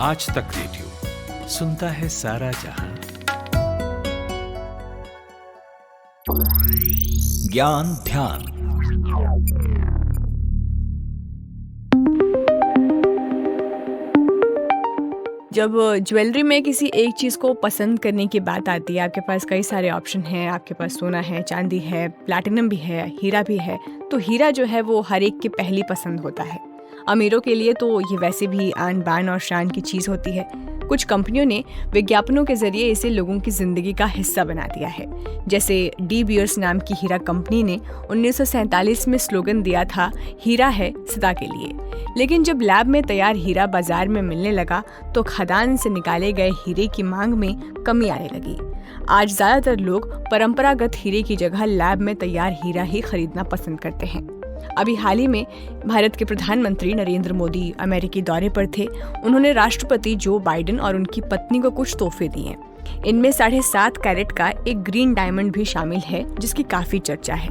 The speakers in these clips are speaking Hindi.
आज तक रेडियो सुनता है सारा जहां। ज्ञान ध्यान। जब ज्वेलरी में किसी एक चीज़ को पसंद करने की बात आती है, आपके पास कई सारे ऑप्शन हैं। आपके पास सोना है, चांदी है, प्लैटिनम भी है, हीरा भी है। तो हीरा जो है वो हर एक की पहली पसंद होता है। अमीरों के लिए तो ये वैसे भी आन बान और शान की चीज़ होती है। कुछ कंपनियों ने विज्ञापनों के जरिए इसे लोगों की जिंदगी का हिस्सा बना दिया है। जैसे डी बियर्स नाम की हीरा कंपनी ने 1947 में स्लोगन दिया था, हीरा है सदा के लिए। लेकिन जब लैब में तैयार हीरा बाजार में मिलने लगा तो खदान से निकाले गए हीरे की मांग में कमी आने लगी। आज ज्यादातर लोग परंपरागत हीरे की जगह लैब में तैयार हीरा ही खरीदना पसंद करते हैं। अभी हाल ही में भारत के प्रधानमंत्री नरेंद्र मोदी अमेरिकी दौरे पर थे। उन्होंने राष्ट्रपति जो बाइडेन और उनकी पत्नी को कुछ तोहफे दिए। इनमें 7.5 कैरेट का एक ग्रीन डायमंड भी शामिल है, जिसकी काफी चर्चा है।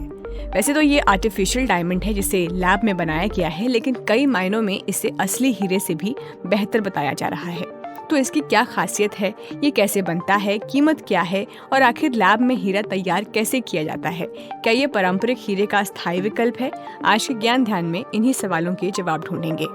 वैसे तो ये आर्टिफिशियल डायमंड है जिसे लैब में बनाया गया है, लेकिन कई मायनों में इसे असली हीरे से भी बेहतर बताया जा रहा है। तो इसकी क्या खासियत है, ये कैसे बनता है, कीमत क्या है और आखिर लैब में हीरा तैयार कैसे किया जाता है? क्या ये पारंपरिक हीरे का स्थायी विकल्प है? आज के ज्ञान ध्यान में इन्हीं सवालों के जवाब ढूंढेंगे।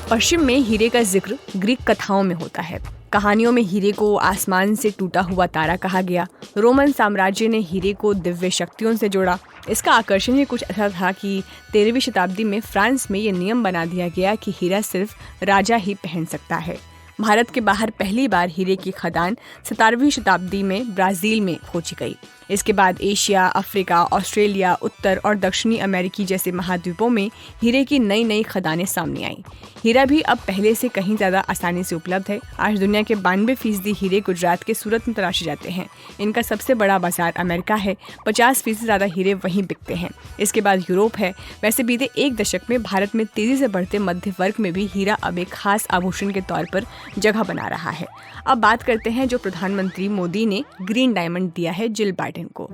पश्चिम में हीरे का जिक्र ग्रीक कथाओं में होता है। कहानियों में हीरे को आसमान से टूटा हुआ तारा कहा गया। रोमन साम्राज्य ने हीरे को दिव्य शक्तियों से जोड़ा। इसका आकर्षण ही कुछ ऐसा था कि 13वीं शताब्दी में फ्रांस में ये नियम बना दिया गया कि हीरा सिर्फ राजा ही पहन सकता है। भारत के बाहर पहली बार हीरे की खदान 17वीं शताब्दी में ब्राजील में खोजी गई। इसके बाद एशिया, अफ्रीका, ऑस्ट्रेलिया, उत्तर और दक्षिणी अमेरिकी जैसे महाद्वीपों में हीरे की नई नई खदानें सामने आईं। हीरा भी अब पहले से कहीं ज़्यादा आसानी से उपलब्ध है। आज दुनिया के 92% हीरे गुजरात के सूरत में तराशे जाते हैं। इनका सबसे बड़ा बाजार अमेरिका है। 50% से ज़्यादा हीरे वहीं बिकते हैं। इसके बाद यूरोप है। वैसे बीते एक दशक में भारत में तेज़ी से बढ़ते मध्य वर्ग में भी हीरा अब एक खास आभूषण के तौर पर जगह बना रहा है। अब बात करते हैं जो प्रधानमंत्री मोदी ने ग्रीन डायमंड दिया है जिल बाइडेन को।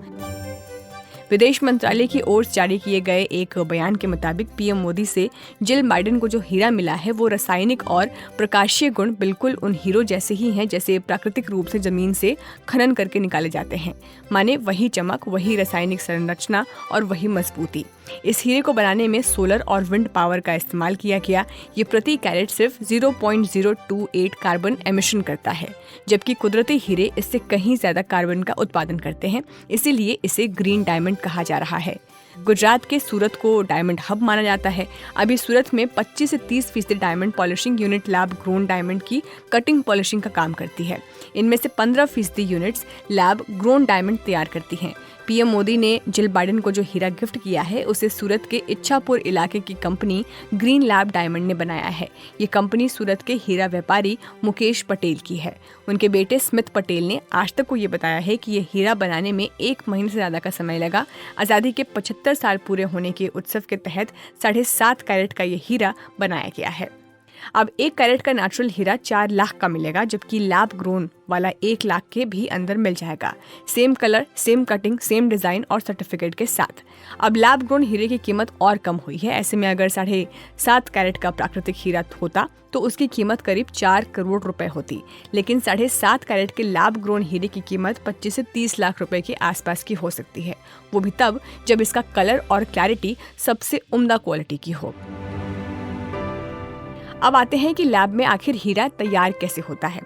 विदेश मंत्रालय की ओर से जारी किए गए एक बयान के मुताबिक पीएम मोदी से जिल बाइडेन को जो हीरा मिला है वो रासायनिक और प्रकाशीय गुण बिल्कुल उन हीरो जैसे ही हैं जैसे प्राकृतिक रूप से जमीन से खनन करके निकाले जाते हैं। माने वही चमक, वही रासायनिक संरचना और वही मजबूती। इस हीरे को बनाने में सोलर और विंड पावर का इस्तेमाल किया गया। ये प्रति कैरेट सिर्फ 0.028 कार्बन एमिशन करता है, जबकि कुदरती हीरे इससे कहीं ज्यादा कार्बन का उत्पादन करते हैं। इसीलिए इसे ग्रीन डायमंड कहा जा रहा है। गुजरात के सूरत को डायमंड हब माना जाता है। अभी सूरत में 25 से 30% diamond polishing unit lab grown diamond की कटिंग पॉलिशिंग का काम करती है। इनमें से 15% यूनिट्स लैब ग्रोन डायमंड तैयार करती हैं। पीएम मोदी ने जिल बाइडेन को जो हीरा गिफ्ट किया है उसे सूरत के इच्छापुर इलाके की कंपनी ग्रीन लैब डायमंड ने बनाया है। ये कंपनी सूरत के हीरा व्यापारी मुकेश पटेल की है। उनके बेटे स्मिथ पटेल ने आज तक को ये बताया है कि ये हीरा बनाने में 1 महीने से ज्यादा का समय लगा। आज़ादी के 75 साल पूरे होने के उत्सव के तहत 7.5 कैरेट का ये हीरा बनाया गया है। अब 1 कैरेट का नेचुरल हीरा 4 लाख का मिलेगा, जबकि लैब ग्रोन वाला 1 लाख के भी अंदर मिल जाएगा। Same colour, same cutting, same design और सर्टिफिकेट के साथ। अब लैब ग्रोन हीरे की कीमत और कम हुई है। ऐसे में अगर 7.5 कैरेट का प्राकृतिक हीरा होता तो उसकी कीमत करीब 4 करोड़ रुपए होती, लेकिन 7.5 कैरेट के लैब ग्रोन हीरे की कीमत 25 से 30 लाख रुपए के आसपास की हो सकती है। वो भी तब जब इसका कलर और क्लैरिटी सबसे उम्दा क्वालिटी की हो। अब आते हैं कि लैब में आखिर हीरा तैयार कैसे होता है।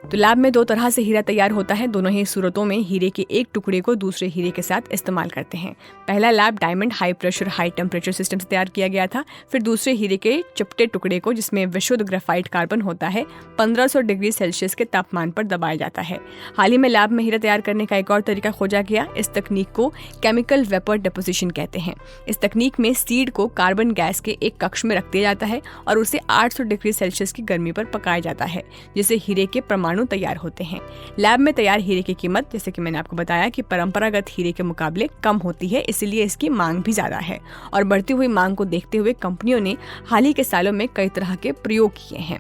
तो लैब में 2 तरह से हीरा तैयार होता है। दोनों ही सूरतों में हीरे के एक टुकड़े को दूसरे हीरे के साथ इस्तेमाल करते हैं। पहला lab diamond high pressure high temperature system से तैयार किया गया था। फिर दूसरे हीरे के चपटे टुकड़े को, जिसमें विशुद्ध ग्रेफाइट कार्बन होता है, 1500 डिग्री सेल्सियस के तापमान पर दबाया जाता है। हाल ही में लैब में हीरा तैयार करने का एक और तरीका खोजा गया। इस तकनीक को केमिकल वेपर डिपोजिशन कहते हैं। इस तकनीक में सीड को कार्बन गैस के एक कक्ष में रख दिया जाता है और उसे 800 डिग्री सेल्सियस की गर्मी पर पकाया जाता है, जिससे हीरे के परमाणु परमाणु तैयार होते हैं। लैब में तैयार हीरे की कीमत, जैसे कि मैंने आपको बताया, कि परंपरागत हीरे के मुकाबले कम होती है, इसलिए इसकी मांग भी ज्यादा है। और बढ़ती हुई मांग को देखते हुए कंपनियों ने हाल ही के सालों में कई तरह के प्रयोग किए हैं।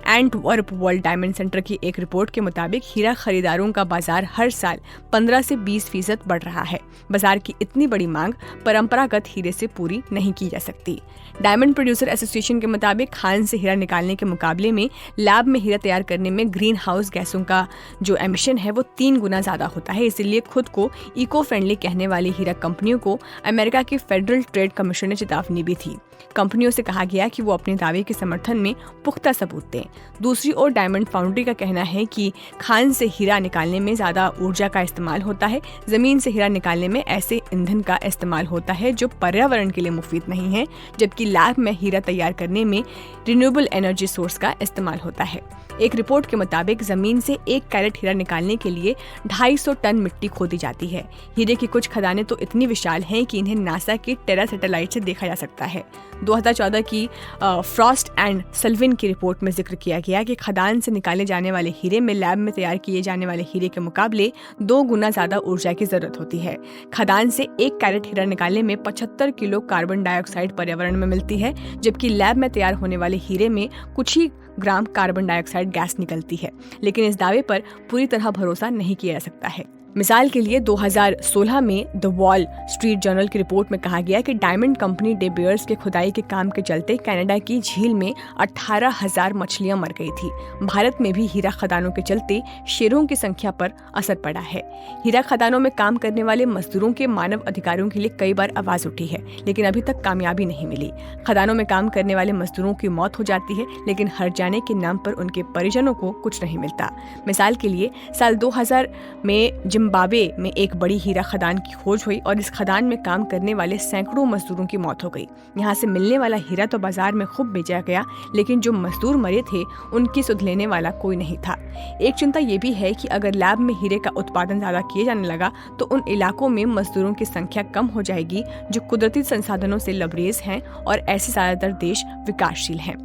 एंटवर्प वर्ल्ड डायमंड सेंटर की एक रिपोर्ट के मुताबिक हीरा खरीदारों का बाजार हर साल 15 से 20% बढ़ रहा है। बाजार की इतनी बड़ी मांग परंपरागत हीरे से पूरी नहीं की जा सकती। डायमंड प्रोड्यूसर एसोसिएशन के मुताबिक खान से हीरा निकालने के मुकाबले में लैब में हीरा तैयार करने में ग्रीन हाउस गैसों का जो एमिशन है वो 3 गुना ज्यादा होता है। इसलिए खुद को इको फ्रेंडली कहने वाली हीरा कंपनियों को अमेरिका की फेडरल ट्रेड कमीशन ने चेतावनी भी थी। कंपनियों से कहा गया कि वो अपने दावे के समर्थन में पुख्ता सबूत दें। दूसरी ओर डायमंड फाउंड्री का कहना है कि खान से हीरा निकालने में ज्यादा ऊर्जा का इस्तेमाल होता है। जमीन से हीरा निकालने में ऐसे ईंधन का इस्तेमाल होता है जो पर्यावरण के लिए मुफीद नहीं है, जबकि लैब में हीरा तैयार करने में रिन्यूएबल एनर्जी सोर्स का इस्तेमाल होता है। एक रिपोर्ट के मुताबिक जमीन से 1 कैरेट हीरा निकालने के लिए 250 टन मिट्टी खोदी जाती है। हीरे की कुछ खदानें तो इतनी विशाल हैं कि इन्हें नासा के टेरा सैटेलाइट से देखा जा सकता है। 2014 की फ्रॉस्ट एंड सल्विन की रिपोर्ट में जिक्र किया गया कि खदान से निकाले जाने वाले हीरे में लैब में तैयार किए जाने वाले हीरे के मुकाबले 2 गुना ज्यादा ऊर्जा की जरूरत होती है। खदान से 1 कैरेट हीरा निकालने में 75 किलो कार्बन डाइऑक्साइड पर्यावरण में मिलती है, जबकि लैब में तैयार होने वाले हीरे में कुछ ही ग्राम कार्बन डाइऑक्साइड गैस निकलती है। लेकिन इस दावे पर पूरी तरह भरोसा नहीं किया जा सकता है। मिसाल के लिए 2016 में द वॉल स्ट्रीट जर्नल की रिपोर्ट में कहा गया कि डायमंड कंपनी डे बियर्स के खुदाई के काम के चलते कनाडा की झील में 18,000 मछलियां मर गई थी। भारत में भी हीरा खदानों के चलते शेरों की संख्या पर असर पड़ा है। हीरा खदानों में काम करने वाले मजदूरों के मानव अधिकारों के लिए कई बार आवाज उठी है, लेकिन अभी तक कामयाबी नहीं मिली। खदानों में काम करने वाले मजदूरों की मौत हो जाती है, लेकिन हर जाने के नाम पर उनके परिजनों को कुछ नहीं मिलता। मिसाल के लिए साल 2000 में जिम्बाब्वे में एक बड़ी हीरा खदान की खोज हुई और इस खदान में काम करने वाले सैकड़ों मजदूरों की मौत हो गई। यहाँ से मिलने वाला हीरा तो बाजार में खूब बेचा गया, लेकिन जो मजदूर मरे थे उनकी सुध लेने वाला कोई नहीं था। एक चिंता ये भी है कि अगर लैब में हीरे का उत्पादन ज्यादा किए जाने लगा तो उन इलाकों में मजदूरों की संख्या कम हो जाएगी जो कुदरती संसाधनों से लबरेज हैं और ऐसे ज्यादातर देश विकासशील हैं।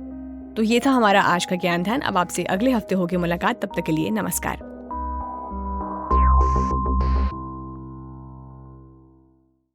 तो ये था हमारा आज का ज्ञान ध्यान। अब आपसे अगले हफ्ते होगी मुलाकात। तब तक के लिए नमस्कार।